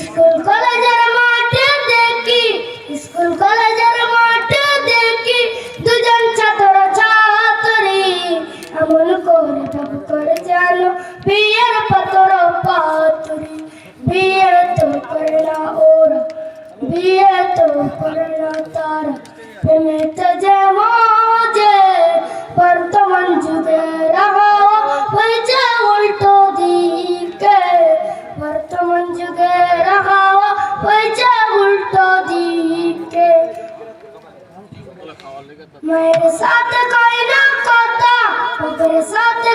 School কলেজের মাঠে দেখি, স্কুল কলেজের মাঠে দেখি দুজন ছাত্র ছাত্রী এমন করে ঢপ করে যেন বিয়ের পাতর পাতুরি। বিয়ে তো করে না ওরা, বিয়ে তো করে না তারা, প্রেমেতে যে মজে বর্তমান যুগের হাওয়া বইছে উল্টো দিকে। বর্তমান যুগের হাওয়া বইছে উল্টো দিকে। মায়ের সাথে কই না কথা, বাবার সাথে